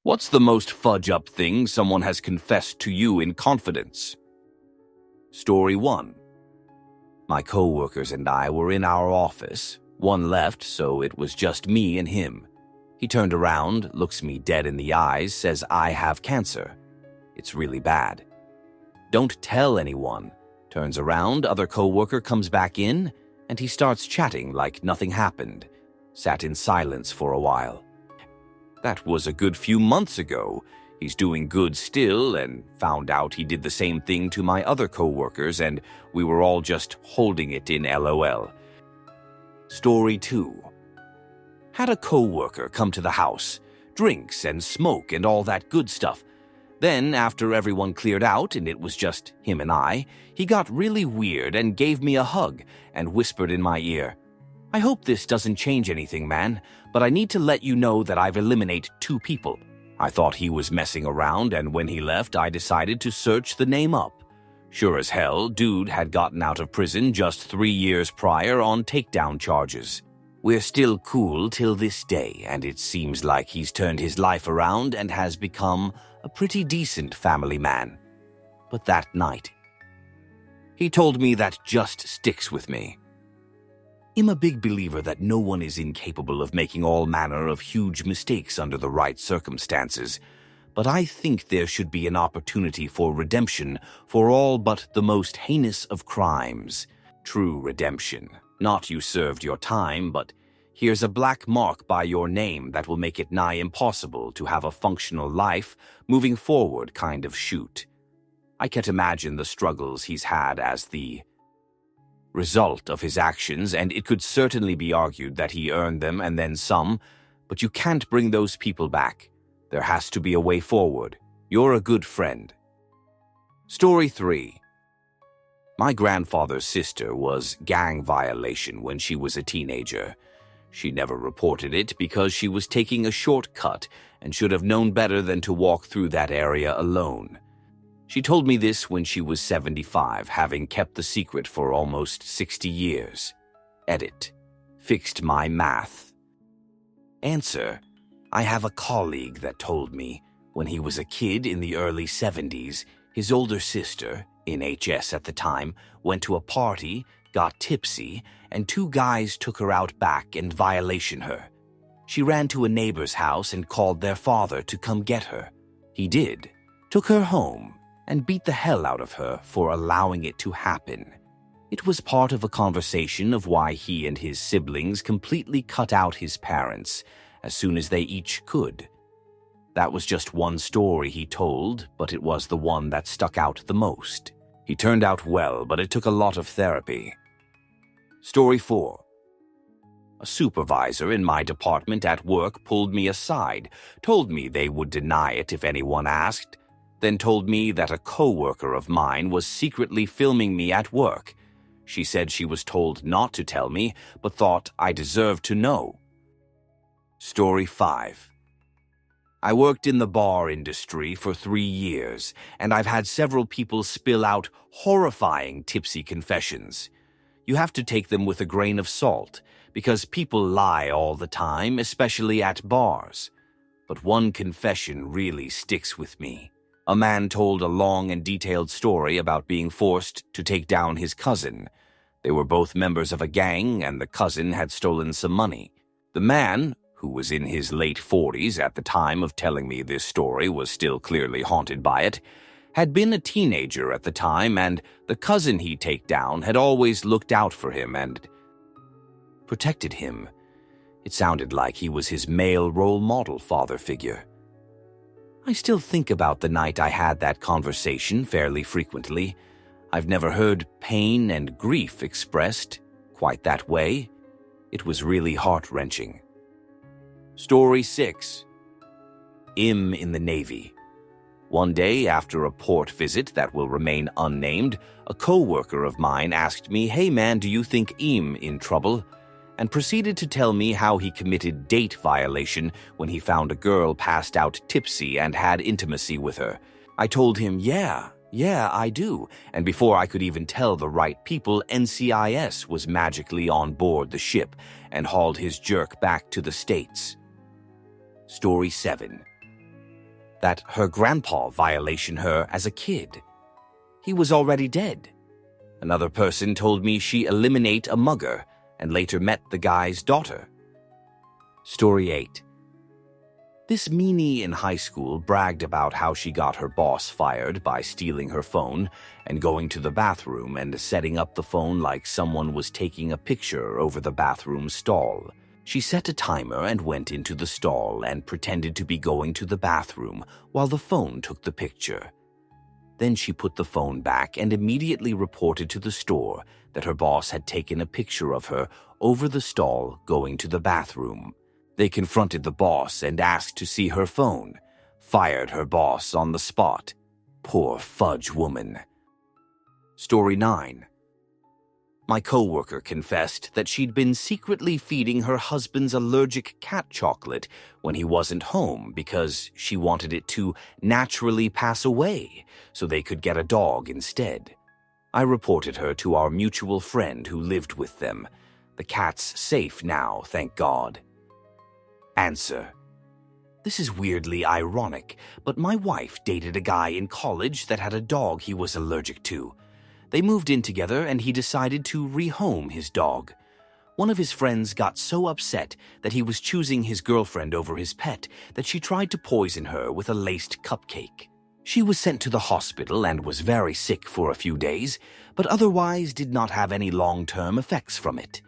What's the most fudge-up thing someone has confessed to you in confidence? Story 1. My co-workers and I were in our office. One left, so it was just me and him. He turned around, looks me dead in the eyes, says I have cancer. It's really bad. Don't tell anyone. Turns around, other co-worker comes back in, and he starts chatting like nothing happened. Sat in silence for a while. That was a good few months ago. He's doing good still, and found out he did the same thing to my other co-workers, and we were all just holding it in LOL. Story 2. Had a co-worker come to the house, drinks and smoke and all that good stuff. Then, after everyone cleared out and it was just him and I, he got really weird and gave me a hug and whispered in my ear, "I hope this doesn't change anything, man, but I need to let you know that I've eliminated 2 people. I thought he was messing around, and when he left, I decided to search the name up. Sure as hell, dude had gotten out of prison just 3 years prior on takedown charges. We're still cool till this day, and it seems like he's turned his life around and has become a pretty decent family man. But that night, he told me that just sticks with me. I'm a big believer that no one is incapable of making all manner of huge mistakes under the right circumstances, but I think there should be an opportunity for redemption for all but the most heinous of crimes. True redemption. Not you served your time, but here's a black mark by your name that will make it nigh impossible to have a functional life moving forward kind of shoot. I can't imagine the struggles he's had as the result of his actions, and it could certainly be argued that he earned them and then some, but you can't bring those people back. There has to be a way forward. You're a good friend. Story 3. My grandfather's sister was gang violation when she was a teenager. She never reported it because she was taking a shortcut and should have known better than to walk through that area alone. She told me this when she was 75, having kept the secret for almost 60 years. Edit. Fixed my math. Answer. I have a colleague that told me when he was a kid in the early 70s, his older sister, in HS at the time, went to a party, got tipsy, and 2 guys took her out back and violation her. She ran to a neighbor's house and called their father to come get her. He did, took her home, and beat the hell out of her for allowing it to happen. It was part of a conversation of why he and his siblings completely cut out his parents as soon as they each could. That was just one story he told, but it was the one that stuck out the most. He turned out well, but it took a lot of therapy. Story 4. A supervisor in my department at work pulled me aside, told me they would deny it if anyone asked, then told me that a co-worker of mine was secretly filming me at work. She said she was told not to tell me, but thought I deserved to know. Story 5. I worked in the bar industry for 3 years, and I've had several people spill out horrifying tipsy confessions. You have to take them with a grain of salt, because people lie all the time, especially at bars. But one confession really sticks with me. A man told a long and detailed story about being forced to take down his cousin. They were both members of a gang, and the cousin had stolen some money. The man, who was in his late 40s at the time of telling me this story, was still clearly haunted by it, had been a teenager at the time, and the cousin he'd take down had always looked out for him and protected him. It sounded like he was his male role model father figure. I still think about the night I had that conversation fairly frequently. I've never heard pain and grief expressed quite that way. It was really heart-wrenching. Story 6. In the Navy. One day after a port visit that will remain unnamed, a co-worker of mine asked me, "Hey man, do you think I'm in trouble?" and proceeded to tell me how he committed date violation when he found a girl passed out tipsy and had intimacy with her. I told him, yeah, I do, and before I could even tell the right people, NCIS was magically on board the ship and hauled his jerk back to the States. Story 7. that her grandpa violated her as a kid. He was already dead. Another person told me she eliminated a mugger and later met the guy's daughter. Story 8. This meanie in high school bragged about how she got her boss fired by stealing her phone and going to the bathroom and setting up the phone like someone was taking a picture over the bathroom stall. She set a timer and went into the stall and pretended to be going to the bathroom while the phone took the picture. Then she put the phone back and immediately reported to the store that her boss had taken a picture of her over the stall going to the bathroom. They confronted the boss and asked to see her phone, fired her boss on the spot. Poor Fudge woman. Story 9. My coworker confessed that she'd been secretly feeding her husband's allergic cat chocolate when he wasn't home because she wanted it to naturally pass away so they could get a dog instead. I reported her to our mutual friend who lived with them. The cat's safe now, thank God. Answer. This is weirdly ironic, but my wife dated a guy in college that had a dog he was allergic to. They moved in together and he decided to rehome his dog. One of his friends got so upset that he was choosing his girlfriend over his pet that she tried to poison her with a laced cupcake. She was sent to the hospital and was very sick for a few days, but otherwise did not have any long-term effects from it.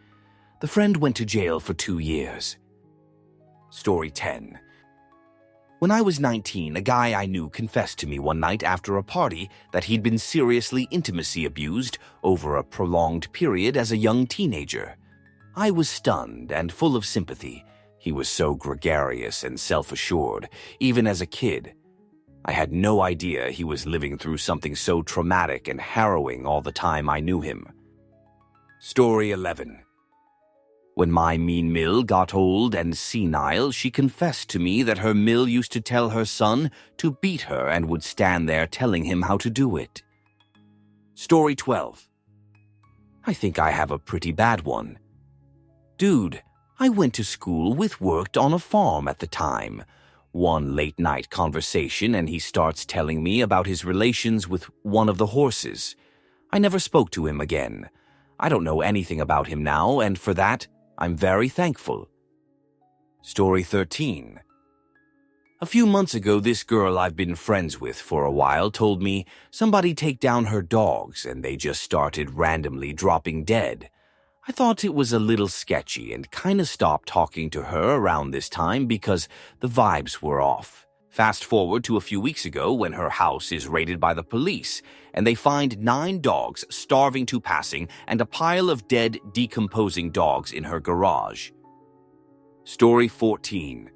The friend went to jail for 2 years. Story 10. When I was 19, a guy I knew confessed to me one night after a party that he'd been seriously intimacy abused over a prolonged period as a young teenager. I was stunned and full of sympathy. He was so gregarious and self-assured, even as a kid. I had no idea he was living through something so traumatic and harrowing all the time I knew him. Story 11. When my mean Mill got old and senile, she confessed to me that her Mill used to tell her son to beat her and would stand there telling him how to do it. Story 12. I think I have a pretty bad one. Dude, I went to school with worked on a farm at the time. One late-night conversation and he starts telling me about his relations with one of the horses. I never spoke to him again. I don't know anything about him now, and for that, I'm very thankful. Story 13. A few months ago, this girl I've been friends with for a while told me somebody take down her dogs and they just started randomly dropping dead. I thought it was a little sketchy and kind of stopped talking to her around this time because the vibes were off. Fast forward to a few weeks ago when her house is raided by the police and they find 9 dogs starving to passing and a pile of dead, decomposing dogs in her garage. Story 14.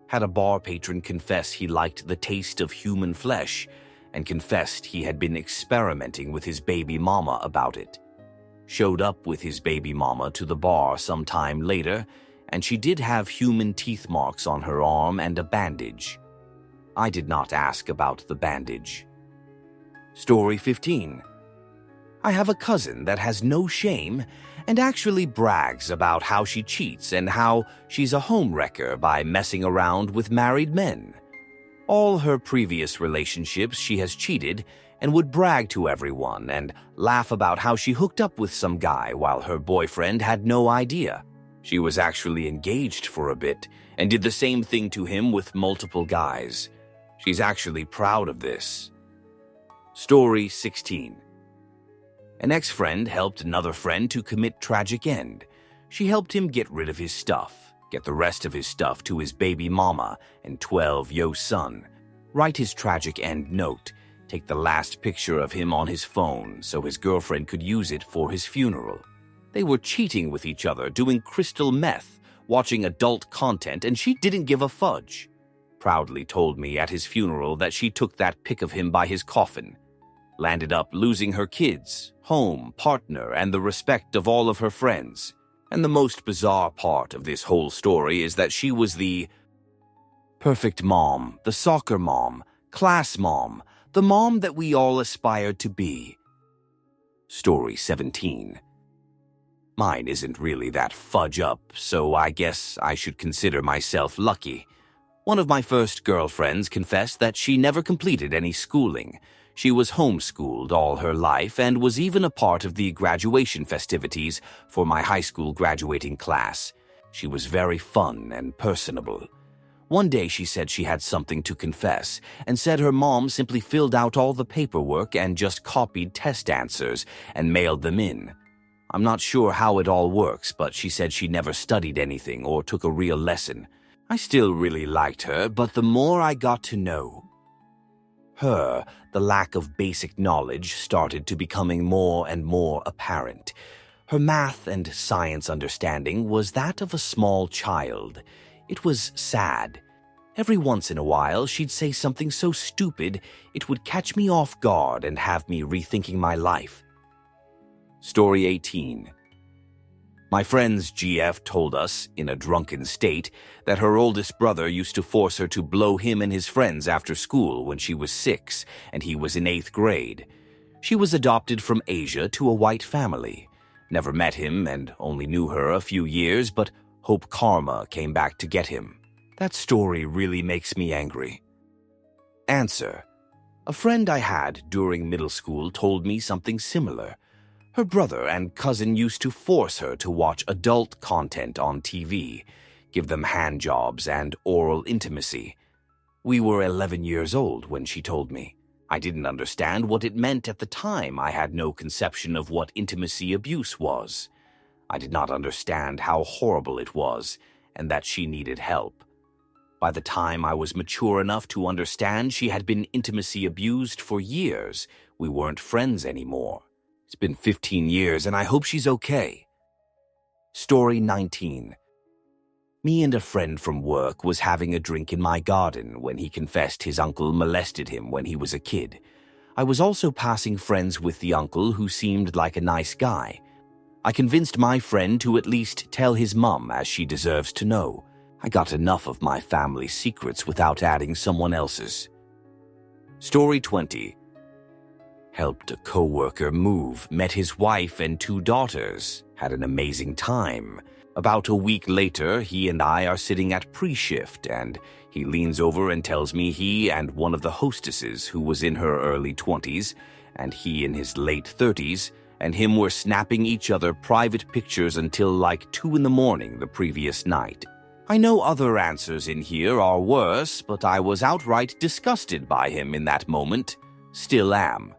Had a bar patron confess he liked the taste of human flesh and confessed he had been experimenting with his baby mama about it. Showed up with his baby mama to the bar sometime later, and she did have human teeth marks on her arm and a bandage. I did not ask about the bandage. Story 15. I have a cousin that has no shame and actually brags about how she cheats and how she's a homewrecker by messing around with married men. All her previous relationships she has cheated and would brag to everyone and laugh about how she hooked up with some guy while her boyfriend had no idea. She was actually engaged for a bit and did the same thing to him with multiple guys. She's actually proud of this. Story 16. An ex-friend helped another friend to commit tragic end. She helped him get rid of his stuff, get the rest of his stuff to his baby mama and 12-yo son, write his tragic end note, take the last picture of him on his phone so his girlfriend could use it for his funeral. They were cheating with each other, doing crystal meth, watching adult content, and she didn't give a fudge. Proudly told me at his funeral that she took that pic of him by his coffin. Landed up losing her kids, home, partner, and the respect of all of her friends. And the most bizarre part of this whole story is that she was the perfect mom, the soccer mom, class mom, the mom that we all aspired to be. Story 17. Mine isn't really that fudge up, so I guess I should consider myself lucky. One of my first girlfriends confessed that she never completed any schooling. She was homeschooled all her life and was even a part of the graduation festivities for my high school graduating class. She was very fun and personable. One day she said she had something to confess and said her mom simply filled out all the paperwork and just copied test answers and mailed them in. I'm not sure how it all works, but she said she never studied anything or took a real lesson. I still really liked her, but the more I got to know her, the lack of basic knowledge started to becoming more and more apparent. Her math and science understanding was that of a small child. It was sad. Every once in a while, she'd say something so stupid it would catch me off guard and have me rethinking my life. Story 18. My friend's GF told us, in a drunken state, that her oldest brother used to force her to blow him and his friends after school when she was 6 and he was in 8th grade. She was adopted from Asia to a white family. Never met him and only knew her a few years, but hope karma came back to get him. That story really makes me angry. Answer. A friend I had during middle school told me something similar. Her brother and cousin used to force her to watch adult content on TV, give them handjobs and oral intimacy. We were 11 years old when she told me. I didn't understand what it meant at the time. I had no conception of what intimacy abuse was. I did not understand how horrible it was and that she needed help. By the time I was mature enough to understand she had been intimacy abused for years, we weren't friends anymore. It's been 15 years and I hope she's okay. Story 19. Me and a friend from work was having a drink in my garden when he confessed his uncle molested him when he was a kid. I was also passing friends with the uncle who seemed like a nice guy. I convinced my friend to at least tell his mum as she deserves to know. I got enough of my family's secrets without adding someone else's. Story 20. Helped a coworker move, met his wife and 2 daughters, had an amazing time. About a week later, he and I are sitting at pre-shift and he leans over and tells me he and one of the hostesses who was in her early 20s and he in his late 30s and him were snapping each other private pictures until like 2 in the morning the previous night. I know other answers in here are worse, but I was outright disgusted by him in that moment. Still am.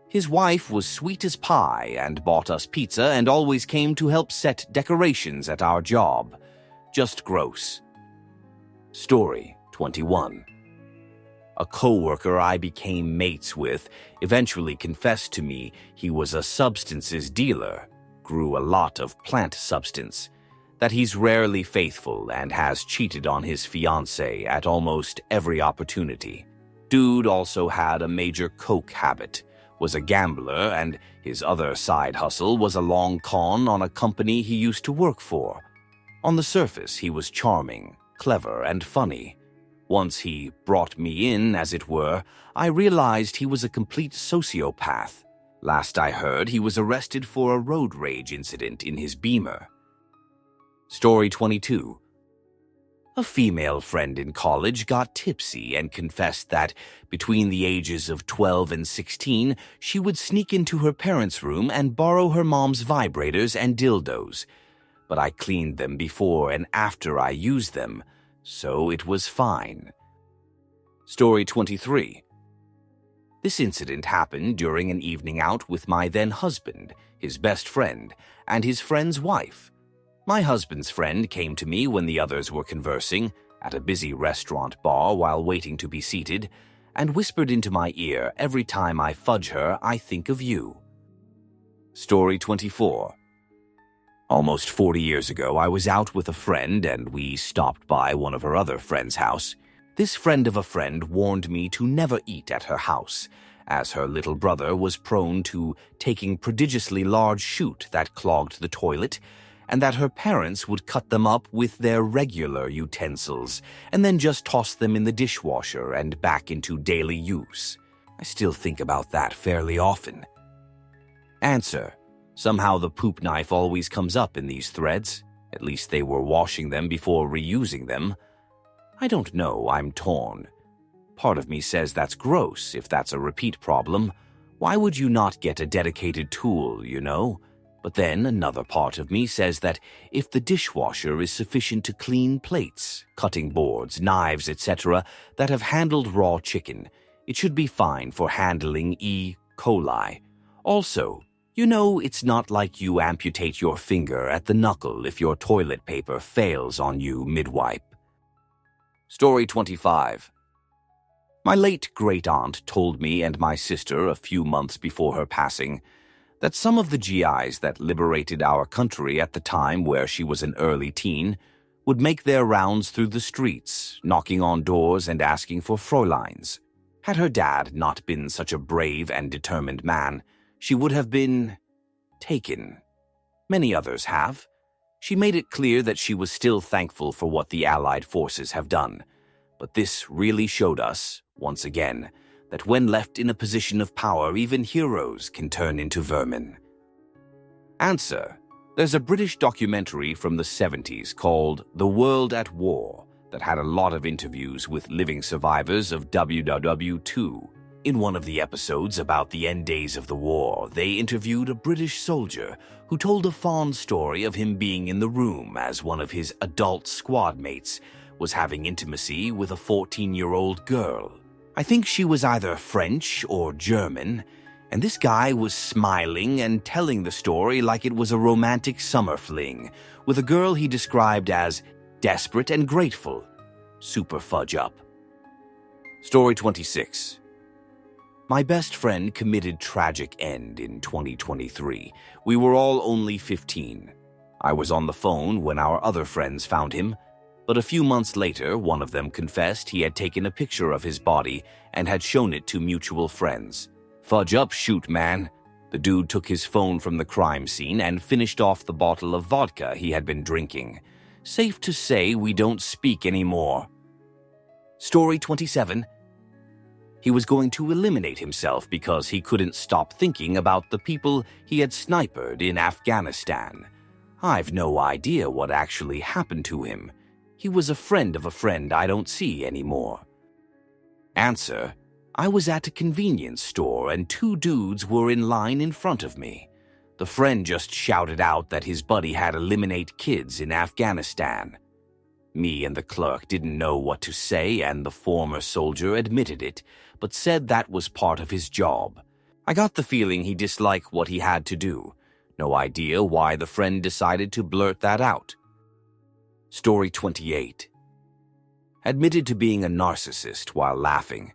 His wife was sweet as pie and bought us pizza and always came to help set decorations at our job. Just gross. Story 21. A coworker I became mates with eventually confessed to me he was a substances dealer, grew a lot of plant substance, that he's rarely faithful and has cheated on his fiancée at almost every opportunity. Dude also had a major coke habit, was a gambler, and his other side hustle was a long con on a company he used to work for. On the surface, he was charming, clever, and funny. Once he brought me in, as it were, I realized he was a complete sociopath. Last I heard, he was arrested for a road rage incident in his Beamer. Story 22. A female friend in college got tipsy and confessed that between the ages of 12 and 16, she would sneak into her parents' room and borrow her mom's vibrators and dildos. But I cleaned them before and after I used them, so it was fine. Story 23. This incident happened during an evening out with my then husband, his best friend, and his friend's wife. My husband's friend came to me when the others were conversing at a busy restaurant bar while waiting to be seated and whispered into my ear, "Every time I fudge her, I think of you." Story 24. Almost 40 years ago, I was out with a friend and we stopped by one of her other friends' house. This friend of a friend warned me to never eat at her house, as her little brother was prone to taking prodigiously large shoot that clogged the toilet, and that her parents would cut them up with their regular utensils and then just toss them in the dishwasher and back into daily use. I still think about that fairly often. Answer. Somehow the poop knife always comes up in these threads. At least they were washing them before reusing them. I don't know, I'm torn. Part of me says that's gross if that's a repeat problem. Why would you not get a dedicated tool, you know? But then another part of me says that if the dishwasher is sufficient to clean plates, cutting boards, knives, etc. that have handled raw chicken, it should be fine for handling E. coli. Also, you know, it's not like you amputate your finger at the knuckle if your toilet paper fails on you mid-wipe. Story 25. My late great-aunt told me and my sister a few months before her passing that some of the GIs that liberated our country at the time where she was an early teen would make their rounds through the streets, knocking on doors and asking for Fräuleins. Had her dad not been such a brave and determined man, she would have been taken. Many others have. She made it clear that she was still thankful for what the Allied forces have done. But this really showed us, once again, that when left in a position of power, even heroes can turn into vermin. Answer. There's a British documentary from the 70s called The World at War that had a lot of interviews with living survivors of WW2. In one of the episodes about the end days of the war, they interviewed a British soldier who told a fond story of him being in the room as one of his adult squad mates was having intimacy with a 14-year-old girl. I think she was either French or German, and this guy was smiling and telling the story like it was a romantic summer fling with a girl he described as desperate and grateful. Super fudge up. Story 26. My best friend committed tragic end in 2023. We were all only 15. I was on the phone when our other friends found him, but a few months later, one of them confessed he had taken a picture of his body and had shown it to mutual friends. Fudge up, shoot, man. The dude took his phone from the crime scene and finished off the bottle of vodka he had been drinking. Safe to say we don't speak anymore. Story 27. He was going to eliminate himself because he couldn't stop thinking about the people he had sniped in Afghanistan. I've no idea what actually happened to him. He was a friend of a friend I don't see anymore. Answer. I was at a convenience store and two dudes were in line in front of me. The friend just shouted out that his buddy had eliminated kids in Afghanistan. Me and the clerk didn't know what to say, and the former soldier admitted it, but said that was part of his job. I got the feeling he disliked what he had to do. No idea why the friend decided to blurt that out. Story 28. Admitted to being a narcissist while laughing.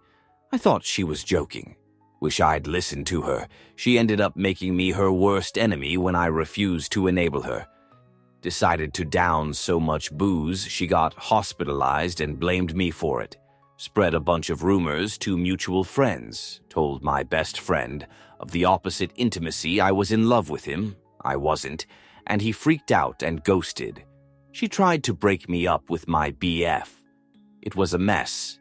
I thought she was joking. Wish I'd listened to her. She ended up making me her worst enemy when I refused to enable her. Decided to down so much booze, she got hospitalized and blamed me for it. Spread a bunch of rumors to mutual friends, told my best friend of the opposite intimacy. I was in love with him. I wasn't, and he freaked out and ghosted. She tried to break me up with my BF. It was a mess.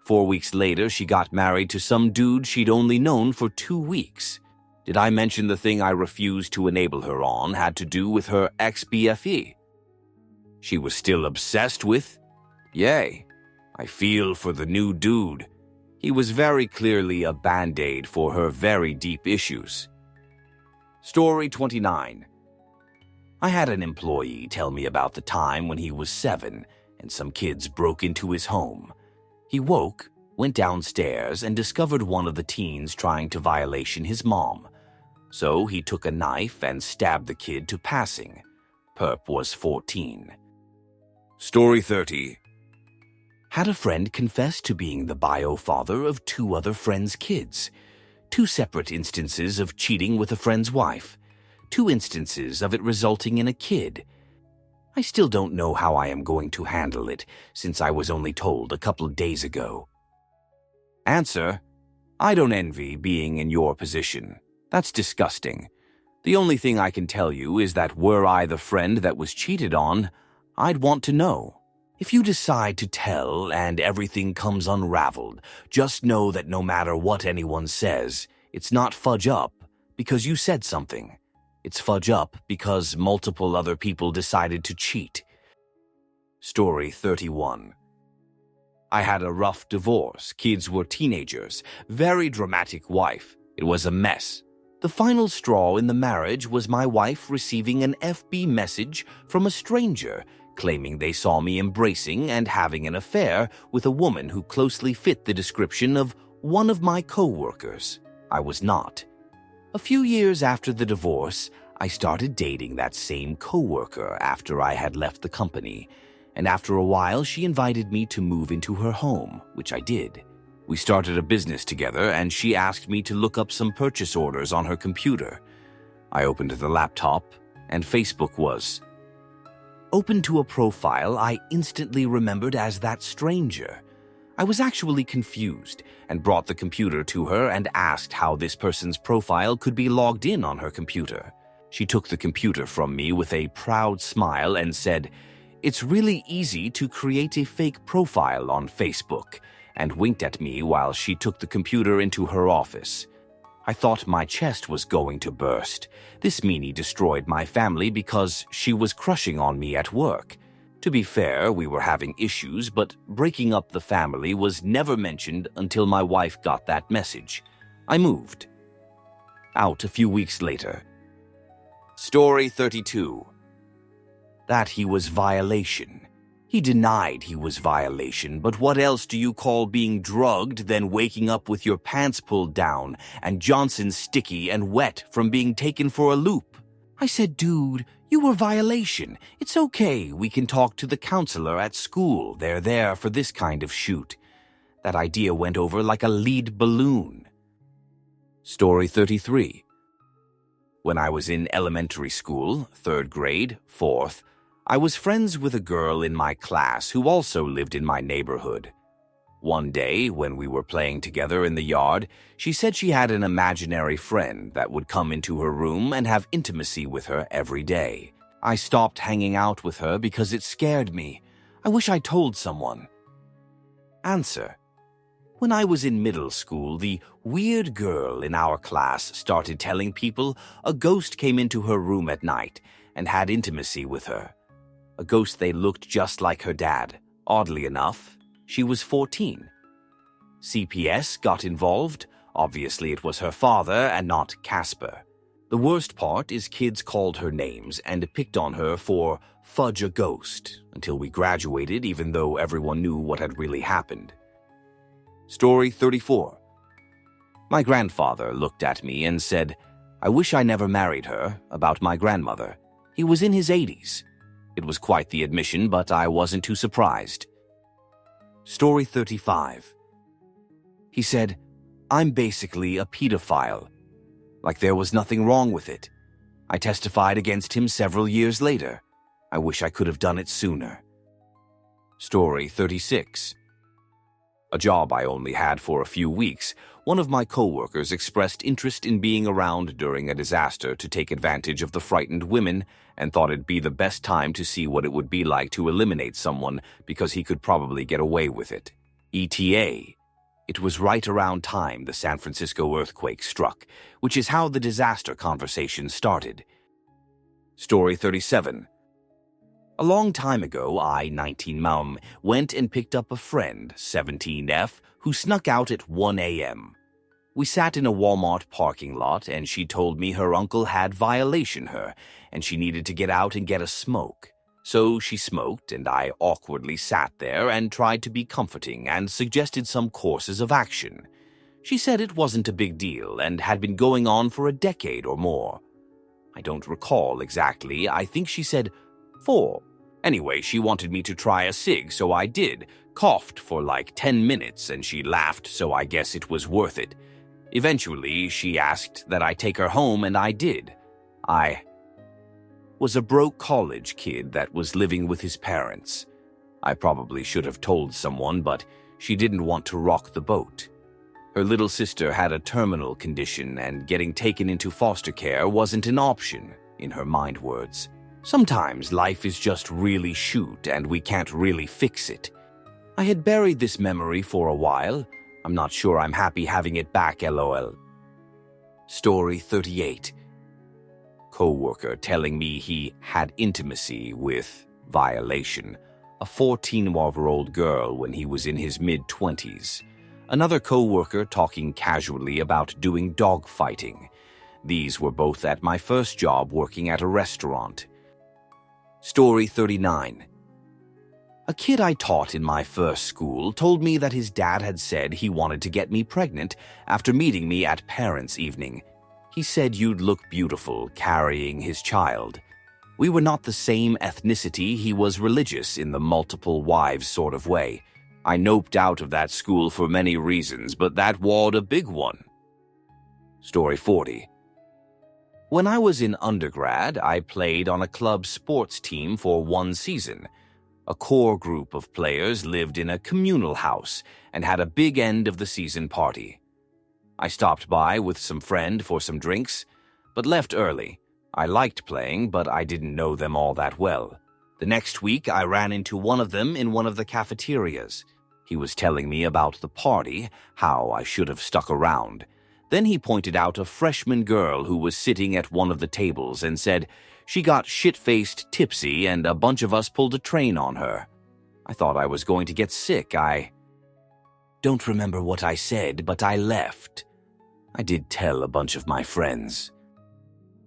4 weeks later, she got married to some dude she'd only known for 2 weeks. Did I mention the thing I refused to enable her on had to do with her ex-BFE? She was still obsessed with? Yay. I feel for the new dude. He was very clearly a band-aid for her very deep issues. Story 29. I had an employee tell me about the time when he was 7 and some kids broke into his home. He woke, went downstairs, and discovered one of the teens trying to violation his mom. So he took a knife and stabbed the kid to passing. Perp was 14. Story 30. Had a friend confess to being the bio father of 2 other friends' kids. 2 separate instances of cheating with a friend's wife. 2 instances of it resulting in a kid. I still don't know how I am going to handle it, since I was only told a couple of days ago. Answer. I don't envy being in your position. That's disgusting. The only thing I can tell you is that were I the friend that was cheated on, I'd want to know. If you decide to tell and everything comes unraveled, just know that no matter what anyone says, it's not fudge up because you said something. It's fudge up because multiple other people decided to cheat. Story 31. I had a rough divorce, kids were teenagers, very dramatic wife. It was a mess. The final straw in the marriage was my wife receiving an FB message from a stranger claiming they saw me embracing and having an affair with a woman who closely fit the description of one of my co-workers. I was not. A few years after the divorce, I started dating that same co-worker after I had left the company, and after a while she invited me to move into her home, which I did. We started a business together and she asked me to look up some purchase orders on her computer. I opened the laptop and Facebook was open to a profile I instantly remembered as that stranger. I was actually confused and brought the computer to her and asked how this person's profile could be logged in on her computer. She took the computer from me with a proud smile and said, "It's really easy to create a fake profile on Facebook," and winked at me while she took the computer into her office. I thought my chest was going to burst. This meanie destroyed my family because she was crushing on me at work. To be fair, we were having issues, but breaking up the family was never mentioned until my wife got that message. I moved. Out a few weeks later. Story 32. That he was violation. He denied he was violation, but what else do you call being drugged than waking up with your pants pulled down and Johnson sticky and wet from being taken for a loop? I said, "Dude, you were violation. It's okay, we can talk to the counselor at school. They're there for this kind of shoot." That idea went over like a lead balloon. Story 33. When I was in elementary school, 3rd grade, 4th, I was friends with a girl in my class who also lived in my neighborhood. One day, when we were playing together in the yard, she said she had an imaginary friend that would come into her room and have intimacy with her every day. I stopped hanging out with her because it scared me. I wish I told someone. Answer. When I was in middle school, the weird girl in our class started telling people a ghost came into her room at night and had intimacy with her. A ghost they looked just like her dad. Oddly enough, she was 14. CPS got involved. Obviously, it was her father and not Casper. The worst part is kids called her names and picked on her for Fudge a ghost until we graduated, even though everyone knew what had really happened. Story 34. My grandfather looked at me and said, "I wish I never married her," about my grandmother. He was in his 80s. It was quite the admission, but I wasn't too surprised. Story 35. He said, "I'm basically a pedophile." Like there was nothing wrong with it. I testified against him several years later. I wish I could have done it sooner. Story 36. A job I only had for a few weeks, one of my coworkers expressed interest in being around during a disaster to take advantage of the frightened women and thought it'd be the best time to see what it would be like to eliminate someone because he could probably get away with it. ETA. It was right around time the San Francisco earthquake struck, which is how the disaster conversation started. Story 37. A long time ago, I, 19 Mum, went and picked up a friend, 17F, who snuck out at 1 a.m. We sat in a Walmart parking lot, and she told me her uncle had violation her, and she needed to get out and get a smoke. So she smoked, and I awkwardly sat there and tried to be comforting and suggested some courses of action. She said it wasn't a big deal and had been going on for a decade or more. I don't recall exactly. I think she said 4. Anyway, she wanted me to try a cig, so I did, coughed for like 10 minutes, and she laughed, so I guess it was worth it. Eventually, she asked that I take her home, and I did. I was a broke college kid that was living with his parents. I probably should have told someone, but she didn't want to rock the boat. Her little sister had a terminal condition, and getting taken into foster care wasn't an option, in her mind words. Sometimes life is just really shoot and we can't really fix it. I had buried this memory for a while. I'm not sure I'm happy having it back, lol. Story 38. Co-worker telling me he had intimacy with violation. a 14-year-old girl when he was in his mid-20s, another co-worker talking casually about doing dog fighting. These were both at my first job working at a restaurant. Story 39. A kid I taught in my first school told me that his dad had said he wanted to get me pregnant after meeting me at parents' evening. He said you'd look beautiful carrying his child. We were not the same ethnicity. He was religious in the multiple wives sort of way. I noped out of that school for many reasons, but that was a big one. Story 40. When I was in undergrad, I played on a club sports team for one season. A core group of players lived in a communal house and had a big end of the season party. I stopped by with some friend for some drinks, but left early. I liked playing, but I didn't know them all that well. The next week, I ran into one of them in one of the cafeterias. He was telling me about the party, how I should have stuck around. Then he pointed out a freshman girl who was sitting at one of the tables and said she got shit-faced tipsy and a bunch of us pulled a train on her. I thought I was going to get sick. I don't remember what I said, but I left. I did tell a bunch of my friends.